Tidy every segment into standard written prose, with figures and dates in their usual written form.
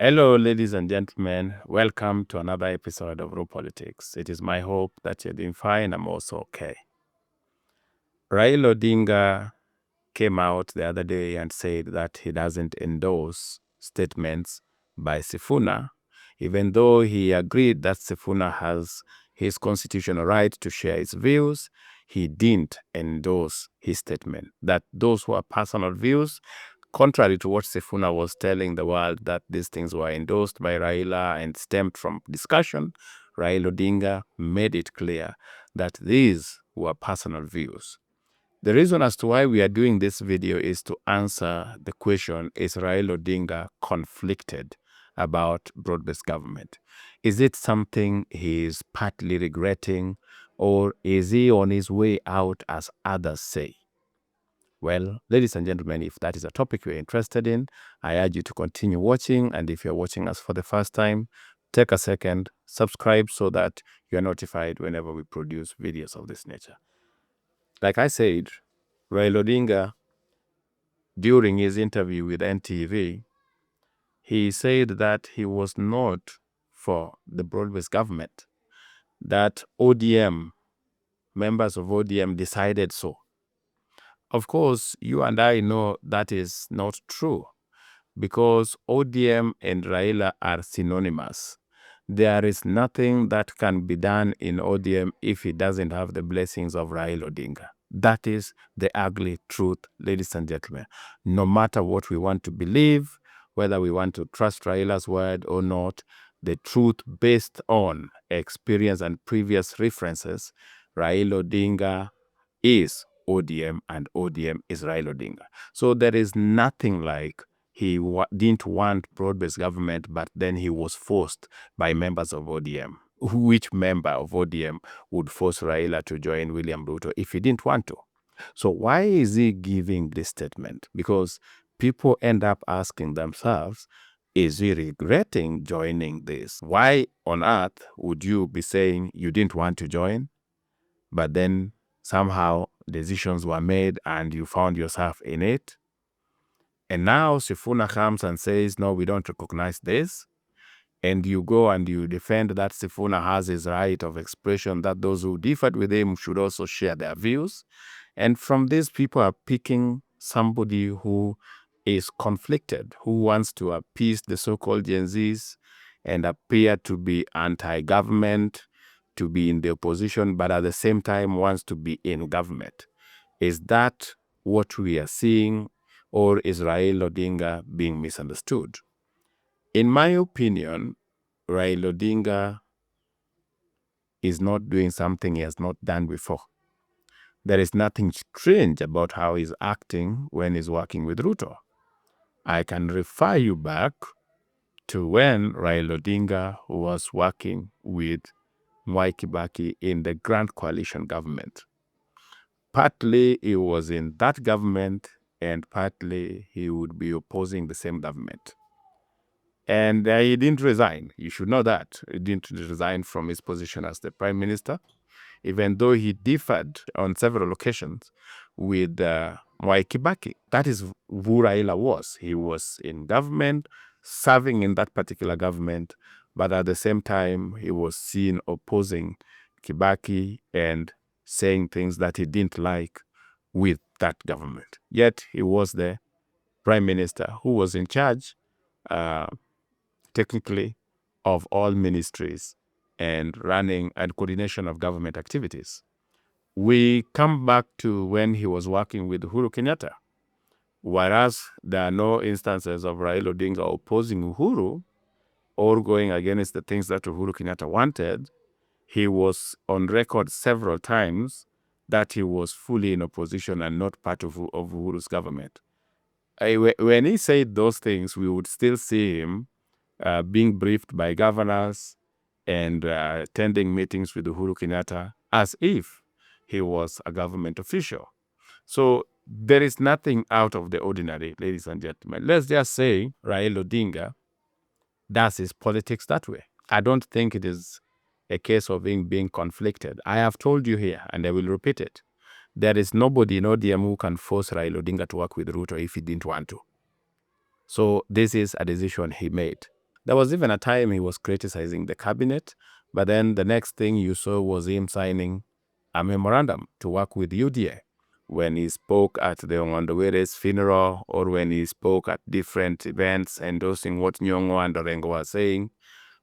Hello, ladies and gentlemen. Welcome to another episode of Raw Politics. It is my hope that you're doing fine. I'm also okay. Raila Odinga came out the other day and said that he doesn't endorse statements by Sifuna, even though he agreed that Sifuna has his constitutional right to share his views. He didn't endorse his statement that those were personal views, contrary to what Sifuna was telling the world, that these things were endorsed by Raila and stemmed from discussion. Raila Odinga made it clear that these were personal views. The reason as to why we are doing this video is to answer the question, is Raila Odinga conflicted about broad-based government? Is it something he is partly regretting, or is he on his way out as others say? Well, ladies and gentlemen, if that is a topic you're interested in, I urge you to continue watching. And if you're watching us for the first time, take a second, subscribe so that you're notified whenever we produce videos of this nature. Like I said, Raila Odinga, during his interview with NTV, he said that he was not for the broad-based government, that ODM, members of ODM decided so. Of course, you and I know that is not true, because ODM and Raila are synonymous. There is nothing that can be done in ODM if it doesn't have the blessings of Raila Odinga. That is the ugly truth, ladies and gentlemen. No matter what we want to believe, whether we want to trust Raila's word or not, the truth based on experience and previous references, Raila Odinga is ODM and ODM is Raila Odinga. So there is nothing like he didn't want broad-based government, but then he was forced by members of ODM. Which member of ODM would force Raila to join William Ruto if he didn't want to? So why is he giving this statement? Because people end up asking themselves, is he regretting joining this? Why on earth would you be saying you didn't want to join, but then somehow decisions were made and you found yourself in it? And now Sifuna comes and says, no, we don't recognize this. And you go and you defend that Sifuna has his right of expression, that those who differed with him should also share their views. And from this, people are picking somebody who is conflicted, who wants to appease the so-called Gen Zs and appear to be anti-government, to be in the opposition, but at the same time wants to be in government. Is that what we are seeing, or is Raila Odinga being misunderstood? In my opinion, Raila Odinga is not doing something he has not done before. There is nothing strange about how he's acting when he's working with Ruto. I can refer you back to when Raila Odinga was working with Mwai Kibaki in the Grand Coalition government. Partly he was in that government and partly he would be opposing the same government. And he didn't resign. You should know that. He didn't resign from his position as the prime minister, even though he differed on several occasions with Mwai Kibaki. That is who Raila was. He was in government, serving in that particular government, but at the same time, he was seen opposing Kibaki and saying things that he didn't like with that government. Yet he was the prime minister who was in charge, technically, of all ministries and running and coordination of government activities. We come back to when he was working with Uhuru Kenyatta. Whereas there are no instances of Raila Odinga opposing Uhuru or going against the things that Uhuru Kenyatta wanted, he was on record several times that he was fully in opposition and not part of Uhuru's government. When he said those things, we would still see him being briefed by governors and attending meetings with Uhuru Kenyatta as if he was a government official. So there is nothing out of the ordinary, ladies and gentlemen. Let's just say Raila Odinga does his politics that way. I don't think it is a case of him being conflicted. I have told you here, and I will repeat it. There is nobody in ODM who can force Raila Odinga to work with Ruto if he didn't want to. So this is a decision he made. There was even a time he was criticizing the cabinet, but then the next thing you saw was him signing a memorandum to work with UDA. When he spoke at the Wandawere's funeral, or when he spoke at different events endorsing what Nyong'o and Orengo were saying.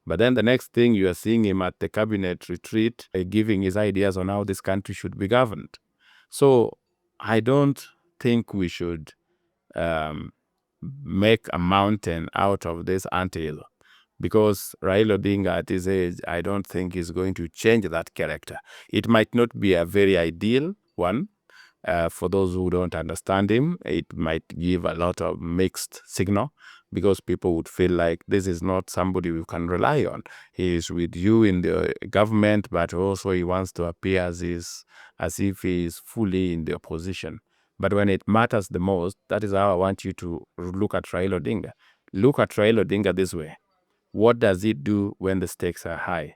But then the next thing you are seeing him at the cabinet retreat, giving his ideas on how this country should be governed. So I don't think we should make a mountain out of this anthill, because Raila Odinga at his age, I don't think is going to change that character. It might not be a very ideal one. For those who don't understand him, it might give a lot of mixed signal, because people would feel like this is not somebody we can rely on. He is with you in the government, but also he wants to appear as if he is fully in the opposition. But when it matters the most, that is how I want you to look at Raila Odinga. Look at Raila Odinga this way. What does it do when the stakes are high?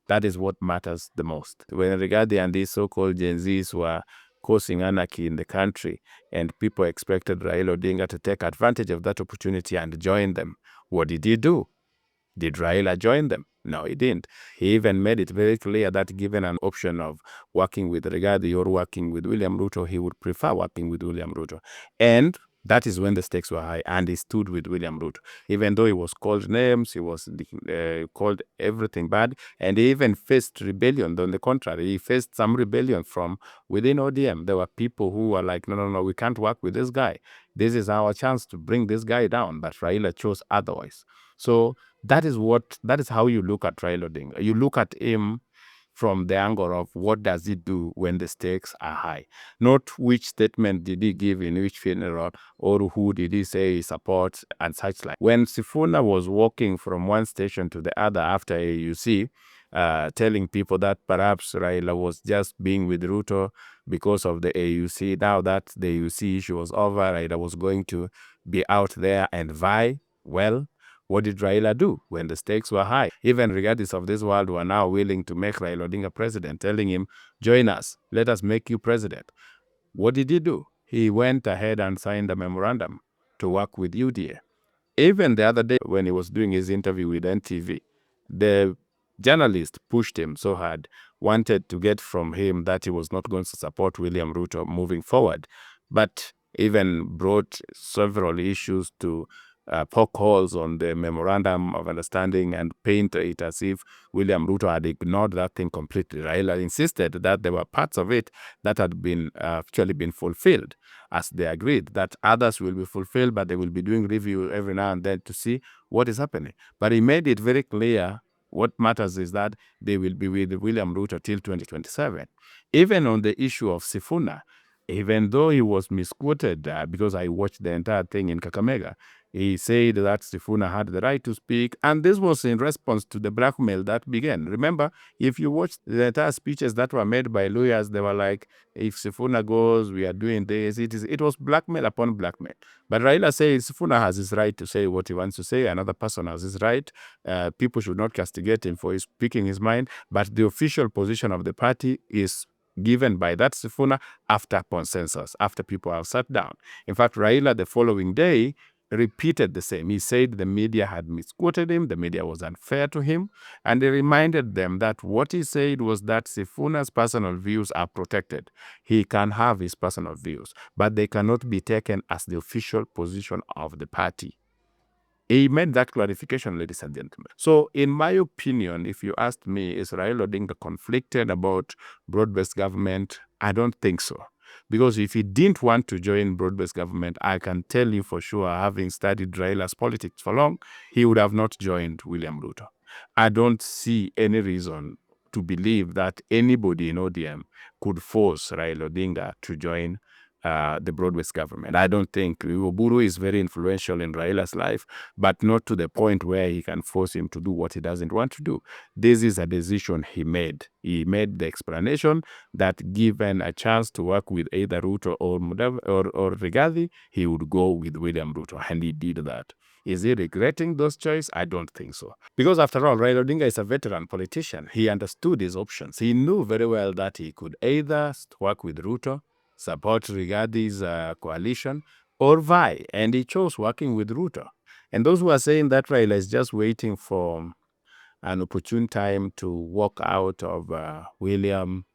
That is what matters the most. When Rigathi and these so-called Gen Zs were causing anarchy in the country, and people expected Raila Odinga to take advantage of that opportunity and join them, what did he do? Did Raila join them? No, he didn't. He even made it very clear that given an option of working with Rigathi or working with William Ruto, he would prefer working with William Ruto. And that is when the stakes were high, and he stood with William Ruto. Even though he was called names, he was called everything bad, and he even faced rebellion. On the contrary, he faced some rebellion from within ODM. There were people who were like, no, we can't work with this guy. This is our chance to bring this guy down. But Raila chose otherwise. So that is how you look at Raila Odinga. You look at him from the angle of what does he do when the stakes are high, not which statement did he give in which funeral, or who did he say he supports and such like. When Sifuna was walking from one station to the other after AUC, telling people that perhaps Raila was just being with Ruto because of the AUC. Now that the AUC issue was over, Raila was going to be out there and vie. Well, what did Raila do when the stakes were high? Even regardless of this world were now willing to make Raila Odinga president, telling him, join us, let us make you president. What did he do? He went ahead and signed a memorandum to work with UDA. Even the other day when he was doing his interview with NTV, the journalist pushed him so hard, wanted to get from him that he was not going to support William Ruto moving forward, but even brought several issues to poke holes on the memorandum of understanding and paint it as if William Ruto had ignored that thing completely. Raila insisted that there were parts of it that had been actually been fulfilled, as they agreed that others will be fulfilled, but they will be doing review every now and then to see what is happening. But he made it very clear what matters is that they will be with William Ruto till 2027. Even on the issue of Sifuna, even though he was misquoted, because I watched the entire thing in Kakamega, he said that Sifuna had the right to speak, and this was in response to the blackmail that began. Remember, if you watch the entire speeches that were made by lawyers, they were like, if Sifuna goes, we are doing this. It was blackmail upon blackmail. But Raila says Sifuna has his right to say what he wants to say. Another person has his right. People should not castigate him for speaking his mind. But the official position of the party is given by that Sifuna after consensus, after people have sat down. In fact, Raila the following day repeated the same. He said the media had misquoted him, the media was unfair to him, and he reminded them that what he said was that Sifuna's personal views are protected. He can have his personal views, but they cannot be taken as the official position of the party. He made that clarification, ladies and gentlemen. So, in my opinion, if you asked me, is Raila Odinga conflicted about broad-based government? I don't think so. Because if he didn't want to join broad-based government, I can tell you for sure, having studied Raila's politics for long, he would have not joined William Ruto. I don't see any reason to believe that anybody in ODM could force Raila Odinga to join the broad-based government. I don't think. Oburu is very influential in Raila's life, but not to the point where he can force him to do what he doesn't want to do. This is a decision he made. He made the explanation that given a chance to work with either Ruto or Rigathi, he would go with William Ruto, and he did that. Is he regretting those choices? I don't think so. Because after all, Raila Odinga is a veteran politician. He understood his options. He knew very well that he could either work with Ruto, support Rigathi's coalition, or vie, and he chose working with Ruto. And those who are saying that Raila is just waiting for an opportune time to walk out of William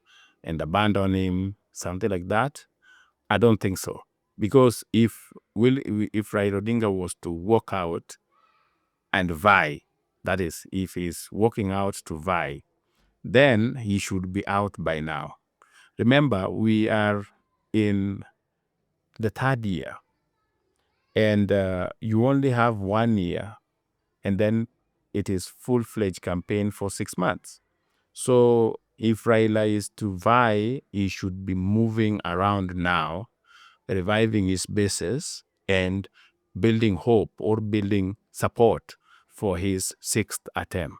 and abandon him, something like that, I don't think so. Because if Raila Odinga was to walk out and vie, that is, if he's walking out to vie, then he should be out by now. Remember, we are in the third year, and you only have 1 year, and then it is full-fledged campaign for 6 months. So if Raila is to vie, he should be moving around now, reviving his bases and building hope or building support for his 6th attempt.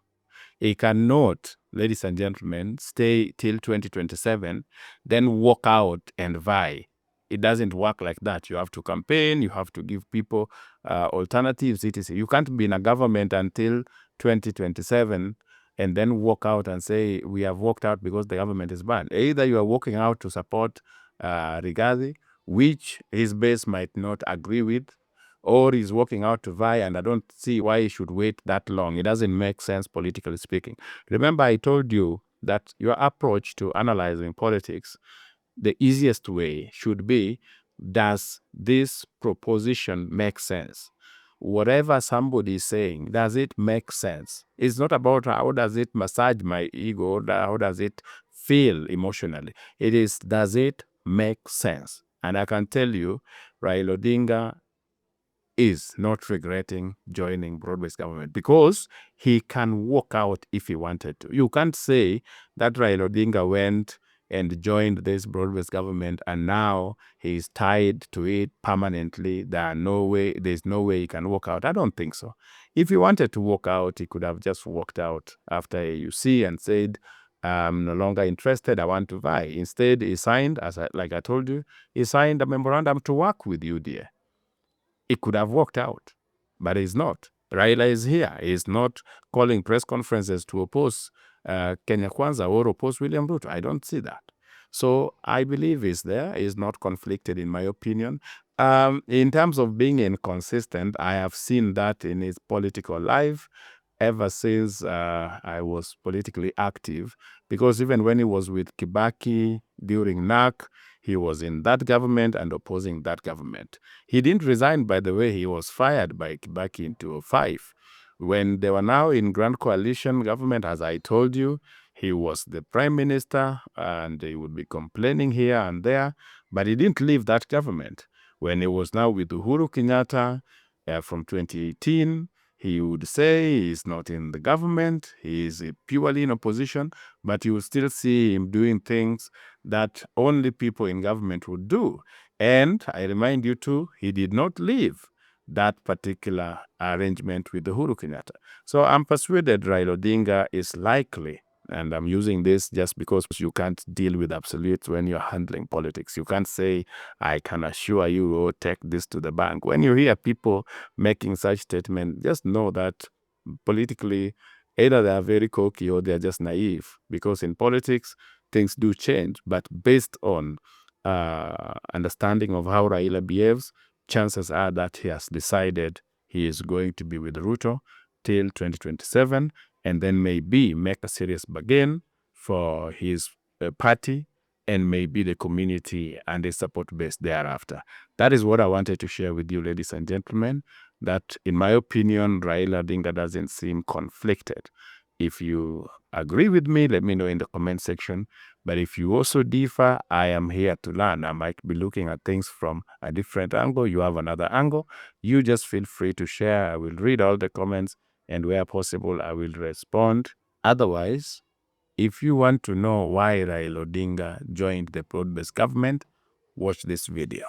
He cannot, ladies and gentlemen, stay till 2027, then walk out and vie. It doesn't work like that. You have to campaign, you have to give people alternatives, etc. You can't be in a government until 2027 and then walk out and say, we have walked out because the government is bad. Either you are walking out to support Rigathi, which his base might not agree with, or he's walking out to vie, and I don't see why he should wait that long. It doesn't make sense, politically speaking. Remember, I told you that your approach to analyzing politics, the easiest way should be, does this proposition make sense? Whatever somebody is saying, does it make sense? It's not about how does it massage my ego, or how does it feel emotionally. It is, does it make sense? And I can tell you, Raila Odinga is not regretting joining broad-based government because he can walk out if he wanted to. You can't say that Raila Odinga went and joined this broad-based government and now he's tied to it permanently. There's no way he can walk out. I don't think so. If he wanted to walk out, he could have just walked out after AUC and said, I'm no longer interested, I want to vie. Instead, he signed, like I told you, he signed a memorandum to work with UDA. It could have worked out, but it's not. Raila is here. He's not calling press conferences to oppose Kenya Kwanza or oppose William Ruto. I don't see that. So I believe he's there. He's not conflicted, in my opinion. In terms of being inconsistent, I have seen that in his political life ever since I was politically active, because even when he was with Kibaki during NAC, he was in that government and opposing that government. He didn't resign, by the way. He was fired by Kibaki in 2005. When they were now in Grand Coalition government, as I told you, he was the prime minister and he would be complaining here and there, but he didn't leave that government. When he was now with Uhuru Kenyatta from 2018, he would say he's not in the government, he is purely in opposition, but you will still see him doing things that only people in government would do. And I remind you too, he did not leave that particular arrangement with Uhuru Kenyatta. So I'm persuaded Raila Odinga is likely, and I'm using this just because you can't deal with absolutes when you're handling politics. You can't say, I can assure you, or take this to the bank. When you hear people making such statements, just know that politically, either they are very cocky or they are just naive, because in politics, things do change. But based on understanding of how Raila behaves, chances are that he has decided he is going to be with Ruto till 2027, and then maybe make a serious bargain for his party and maybe the community and the support base thereafter. That is what I wanted to share with you, ladies and gentlemen, that in my opinion, Raila Odinga doesn't seem conflicted. If you agree with me, let me know in the comment section. But if you also differ, I am here to learn. I might be looking at things from a different angle. You have another angle. You just feel free to share. I will read all the comments, and where possible, I will respond. Otherwise, if you want to know why Raila Odinga joined the broad-based government, watch this video.